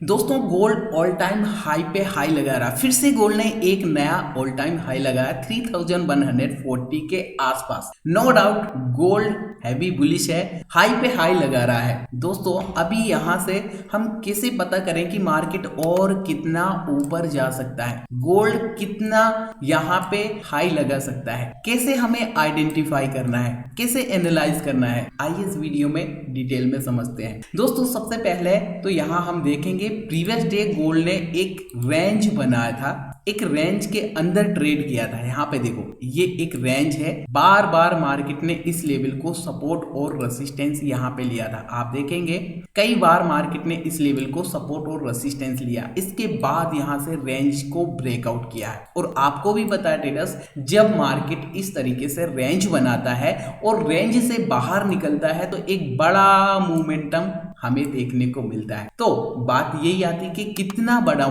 दोस्तों gold all time high पे high लगा रहा। फिर से गोल्ड ने एक नया ऑल टाइम हाई लगाया 3140 के आसपास। No doubt gold heavy bullish है, हाई पे हाई लगा रहा है। दोस्तों अभी यहां से हम कैसे पता करें कि मार्केट और कितना ऊपर जा सकता है, गोल्ड कितना यहां पे हाई लगा सकता है, कैसे हमें आइडेंटिफाई करना है, कैसे एनालाइज करना है, आइए इस वीडियो में डिटेल में समझते हैं। दोस्तों सबसे पहले तो यहां हम देखेंगे प्रीवियस डे गोल्ड ने एक रेंज बनाया था, एक रेंज के अंदर ट्रेड किया था। यहाँ पे देखो ये एक रेंज है, बार बार मार्केट ने इस लेवल को सपोर्ट और रेसिस्टेंस यहाँ पे लिया था। आप देखेंगे कई बार मार्केट ने इस लेवल को सपोर्ट और रेसिस्टेंस लिया, इसके बाद यहाँ से रेंज को ब्रेकआउट किया है। और आपको भी पता है ट्रेडर्स, जब मार्केट इस तरीके से रेंज बनाता है और रेंज से बाहर निकलता है तो एक बड़ा मोमेंटम हमें देखने को मिलता है। तो बात यही आती है कि कितना बड़ा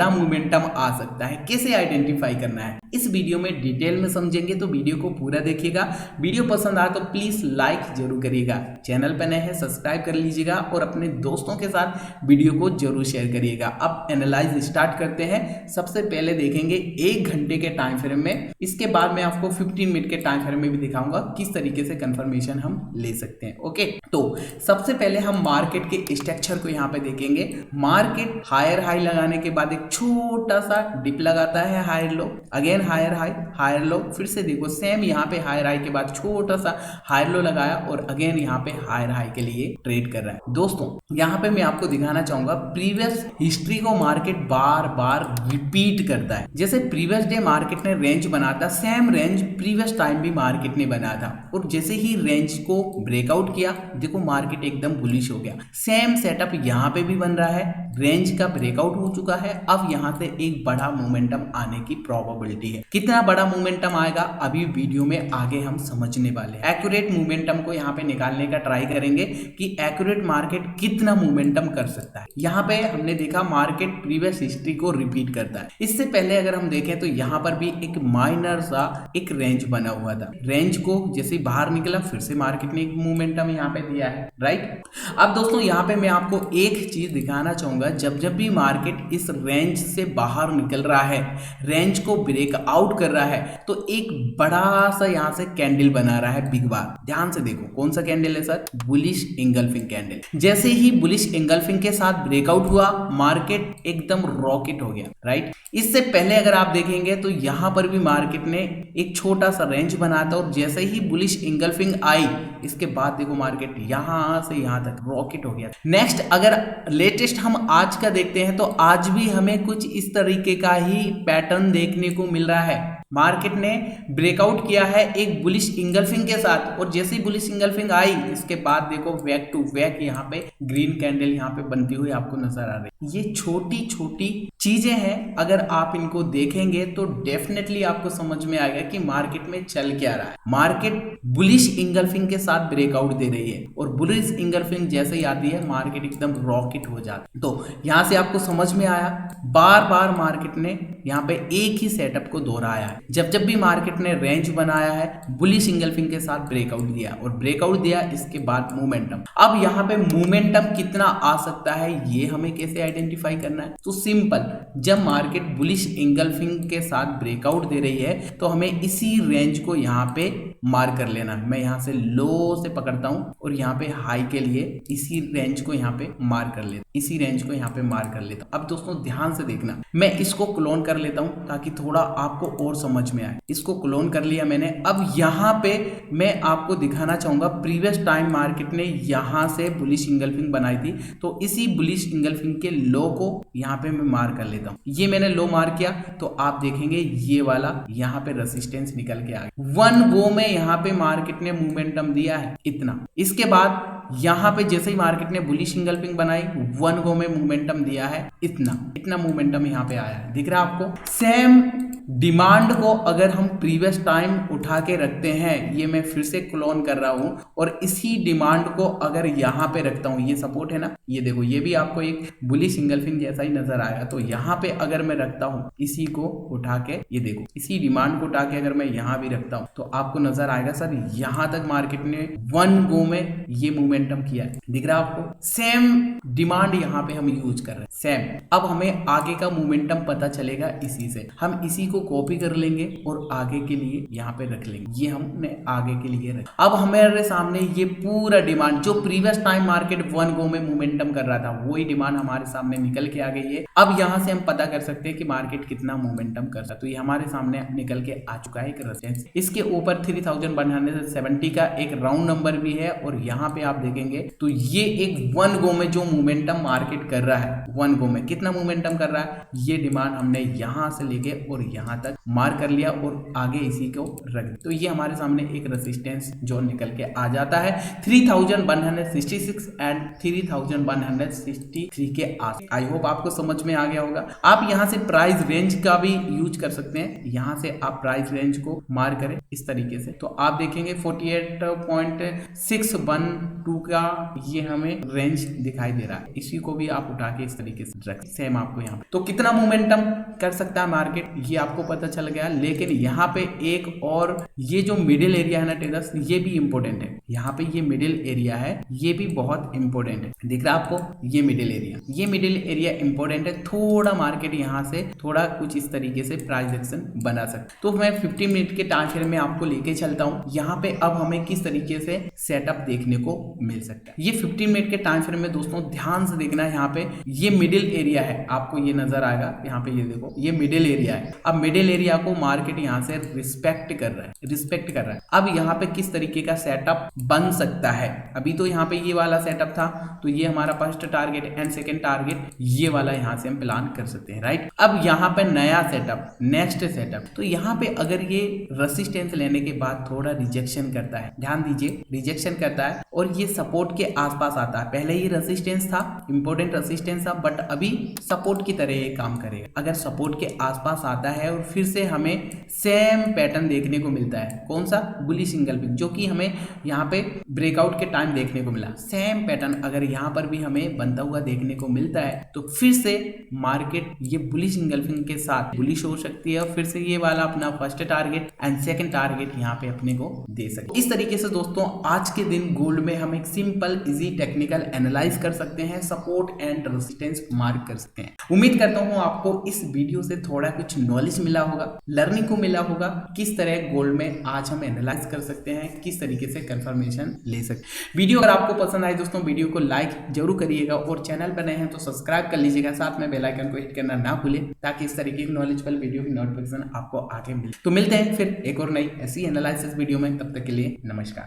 मोमेंटम आ सकता है, कैसे आइडेंटिफाई करना है, इस वीडियो में डिटेल में समझेंगे। तो वीडियो को पूरा देखिएगा। वीडियो पसंद आए तो प्लीज लाइक जरूर करिएगा, चैनल पर नए हैं सब्सक्राइब कर लीजिएगा और अपने दोस्तों के साथ वीडियो को जरूर शेयर करिएगा। अब एनालाइज स्टार्ट करते हैं। सबसे पहले देखेंगे 1 घंटे के टाइम फ्रेम में, इसके बाद मैं आपको 15 मिनट के टाइम फ्रेम में भी दिखाऊंगा किस तरीके से कंफर्मेशन हम ले सकते हैं। ओके, तो सबसे पहले हम मार्केट के स्ट्रक्चर को यहाँ पे देखेंगे। मार्केट हायर हाई लगाने के बाद एक छोटा सा डिप लगाता है, higher low, again higher high, higher low, फिर से देखो सेम यहाँ पे हायर हाई के बाद छोटा सा हायर लो लगाया और अगेन यहाँ पे हायर हाई के लिए ट्रेड कर रहा है। दोस्तों यहाँ पे मैं आपको दिखाना चाहूंगा प्रीवियस हिस्ट्री को मार्केट बार बार रिपीट करता है। जैसे प्रीवियस डे मार्केट ने रेंज बनाता, सेम रेंज प्रीवियस टाइम भी मार्केट ने बनाया था और जैसे ही रेंज को ब्रेकआउट किया देखो मार्केट एकदम बुलिश हो गया। सेम सेटअप यहाँ पे भी बन रहा है, रेंज का ब्रेकआउट हो चुका है। अब यहाँ से एक बड़ा मोमेंटम आने की प्रोबेबिलिटी है। कितना बड़ा मोमेंटम आएगा अभी वीडियो में आगे हम समझने वाले हैं। एक्यूरेट मोमेंटम को यहाँ पे निकालने का ट्राई करेंगे कि एक्यूरेट मार्केट कितना मोमेंटम कर सकता है। यहाँ पे हमने देखा मार्केट प्रीवियस हिस्ट्री को रिपीट करता है। इससे पहले अगर हम देखें तो यहाँ पर भी एक माइनर सा एक रेंज बना हुआ था, रेंज को जैसे बाहर निकला फिर से मार्केट ने एक मोमेंटम यहाँ पे दिया है, राइट। अब दोस्तों यहाँ पे मैं आपको एक चीज दिखाना चाहूंगा, जब जब भी मार्केट इस रेंज से बाहर निकल रहा है, रेंज को ब्रेक आउट कर रहा है, तो एक बड़ा सा यहाँ से कैंडल बना रहा है बिग बार। ध्यान से देखो कौन सा कैंडल है सर, बुलिश इंगल्फिंग कैंडल। जैसे ही बुलिश इंगल्फिंग के साथ ब्रेकआउट हुआ मार्केट एकदम रॉकेट हो गया, राइट। इससे पहले अगर आप देखेंगे तो यहाँ पर भी मार्केट ने एक छोटा सा रेंज बनाया था और जैसे ही बुलिश इंगल्फिंग आई इसके बाद देखो मार्केट यहां से यहां तक रॉकेट हो गया। नेक्स्ट अगर लेटेस्ट हम आज का देखते हैं तो आज भी हमें कुछ इस तरीके का ही पैटर्न देखने को मिल रहा है। मार्केट ने ब्रेकआउट किया है एक बुलिश इंगल्फिंग के साथ और जैसे ही बुलिश इंगल्फिंग आई इसके बाद देखो बैक टू बैक यहाँ पे ग्रीन कैंडल यहाँ पे बनती हुई आपको नजर आ रही है। ये छोटी छोटी चीजें हैं, अगर आप इनको देखेंगे तो डेफिनेटली आपको समझ में आएगा कि मार्केट में चल क्या रहा है। मार्केट बुलिश इंगल्फिंग के साथ ब्रेकआउट दे रही है और बुलिश इंगल्फिंग जैसे ही आती है मार्केट एकदम रॉकेट हो जाता है। तो यहाँ से आपको समझ में आया बार बार मार्केट ने यहाँ पे एक ही सेटअप को दोहराया है। जब जब भी मार्केट ने रेंज बनाया है बुलिश इंगल्फिंग के साथ ब्रेकआउट दिया और ब्रेकआउट दिया इसके बाद मोमेंटम। अब यहाँ पे मोमेंटम कितना आ सकता है ये हमें कैसे आइडेंटिफाई करना है, तो सिंपल, जब मार्केट बुलिश इंगल्फिंग के साथ ब्रेकआउट दे रही है तो हमें इसी रेंज को यहाँ पे मार कर लेना। मैं यहाँ से लो से पकड़ता हूँ और यहाँ पे हाई के लिए इसी रेंज को यहाँ पे मार कर लेता, इसी रेंज को यहाँ पे मार कर लेता हूँ। अब दोस्तों ध्यान से देखना, मैं इसको क्लोन कर लेता हूँ ताकि थोड़ा आपको और समझ में आए। इसको क्लोन कर लिया मैंने। अब यहाँ पे मैं आपको दिखाना चाहूंगा प्रीवियस टाइम मार्केट ने यहाँ से बुलिश इंगल्फिंग बनाई थी तो इसी बुलिश इंगल्फिंग के लो को यहाँ पे मैं मार कर लेता हूँ। ये मैंने लो मार किया तो आप देखेंगे ये वाला यहाँ पे रेसिस्टेंस निकल के आ गया। वन गो में यहाँ पे मार्केट ने मोमेंटम दिया है इतना। इसके बाद यहाँ पे जैसे ही मार्केट ने बुलिश इंगल्फिंग बनाई वन गो में मोमेंटम दिया है इतना, इतना मोमेंटम यहाँ पे आया है, दिख रहा है आपको। सेम डिमांड को अगर हम प्रीवियस टाइम उठा के रखते हैं, ये मैं फिर से क्लोन कर रहा हूं, और इसी डिमांड को अगर यहाँ पे रखता हूं, ये सपोर्ट है ना, ये देखो ये भी आपको एक बुलिश सिंगल फिन जैसा ही नजर आएगा। तो यहाँ पे अगर मैं रखता हूं इसी को उठा के, ये देखो इसी डिमांड को उठा के अगर मैं यहाँ भी रखता हूं तो आपको नजर आएगा सर यहाँ तक मार्केट ने वन गो में ये मोमेंटम किया है। दिख रहा है आपको? सेम डिमांड यहाँ पे हम यूज कर रहे हैं, सेम। अब हमें आगे का मोमेंटम पता चलेगा इसी से, हम इसी को कॉपी कर लेंगे और आगे के लिए यहाँ पे रख लेंगे। ये हमने आगे के लिए रख। अब हमारे सामने ये पूरा डिमांड जो previous time market one go में मोमेंटम कर रहा था, वही डिमांड हमारे सामने निकल के आ गई है। अब यहाँ से हम पता कर सकते हैं कि मार्केट कितना मोमेंटम कर रहा है। तो ये हमारे सामने निकल के आ चुका है एक रेजिस्टेंस। इसके ऊपर 3170 का एक राउंड नंबर भी है, और यहाँ पे आप देखेंगे तो ये एक वन गो में जो मोमेंटम मार्केट कर रहा है, वन गो में कितना मोमेंटम कर रहा है, ये डिमांड हमने यहाँ से लेके और यहाँ तक मार कर लिया और आगे इसी को रख। तो ये हमारे सामने एक रेजिस्टेंस जो निकल के आ जाता है 3166 एंड 3163 के आस। आई होप आपको समझ में आ गया होगा। आप यहाँ से प्राइस रेंज का भी यूज कर सकते हैं, यहाँ से आप प्राइस रेंज को मार करें इस तरीके से, तो आप देखेंगे 48.612 का ये हमें रेंज दिखाई दे रहा है। इसी को भी आप उठा के इस तरीके से रख, सेम आपको यहाँ पे। तो कितना मोमेंटम कर सकता है मार्केट, ये आपको पता चल गया। लेकिन यहाँ पे एक और ये जो मिडिल एरिया है ना ट्रेडर्स, ये भी इंपॉर्टेंट है। यहाँ पे ये मिडिल एरिया है, ये भी बहुत इंपॉर्टेंट है। दिख रहा है आपको? ये मिडिल एरिया, ये मिडिल एरिया इंपॉर्टेंट है। थोड़ा मार्केट यहाँ से थोड़ा कुछ इस तरीके से प्राइस एक्शन बना सकते। तो मैं 50 मिनट के टाइम फ्रेम में आपको लेके चलता हूँ। यहाँ पे अब हमें किस तरीके से सेटअप देखने को मिल सकता है। ये 15 मिनट के टाइम फ्रेम में दोस्तों ध्यान से देखना है। यहाँ पे ये मिडिल एरिया है, आपको ये नजर आएगा। यहाँ पे ये देखो ये मिडिल एरिया है। अब मिडिल एरिया को मार्केट यहाँ से रिस्पेक्ट कर रहा है, रिस्पेक्ट कर रहा है। अब यहाँ पे किस तरीके का सेटअप बन सकता है, अभी तो यहाँ पे ये वाला सेटअप था, तो ये हमारा first target and second target ये वाला यहाँ से हम प्लान कर सकते हैं, राइट। अब यहाँ पे नया सेटअप, नेक्स्ट सेटअप, तो यहाँ पे अगर ये रेजिस्टेंस लेने के बाद थोड़ा रिजेक्शन करता है, ध्यान दीजिए रिजेक्शन करता है और ये सपोर्ट के आसपास आता है। पहले ये रेजिस्टेंस था, इंपॉर्टेंट रेजिस्टेंस था, बट अभी सपोर्ट की तरह ये काम करेगा। अगर सपोर्ट के आसपास आता है और फिर से हमें सेम पैटर्न देखने को मिलता है, कौन सा, बुलिश सिंगल पिक, जो कि हमें यहाँ पे ब्रेकआउट के टाइम देखने को मिला। सेम पैटर्न अगर यहाँ पर भी हमें बनता हुआ देखने को मिलता है तो फिर से मार्केट ये बुलिश सिंगल पिक के साथ बुलिश हो सकती है और फिर से ये वाला अपना first target and second target यहाँ पे अपने को दे सकते। इस तरीके से दोस्तों आज के दिन गोल्ड में हम एक सिंपल इजी टेक्निकल एनालाइज कर सकते हैं, सपोर्ट एंड रेजिस्टेंस मार्क कर सकते हैं। उम्मीद करता हूँ आपको इस वीडियो से थोड़ा कुछ नॉलेज मिला होगा, लर्निंग को मिला होगा, किस तरह गोल्ड में आज हम एनालाइज कर सकते हैं, किस तरीके से कंफर्मेशन ले सकते हैं। वीडियो अगर आपको पसंद आए दोस्तों वीडियो को लाइक जरूर करिएगा और चैनल पर नए हैं तो सब्सक्राइब कर लीजिएगा, साथ में बेल आइकन को हिट करना ना भूलें ताकि इस तरीके की नॉलेजेबल वीडियो की नोटिफिकेशन आपको आगे मिले। तो मिलते हैं फिर एक और नई ऐसी एनालिसिस वीडियो में, तब तक के लिए नमस्कार।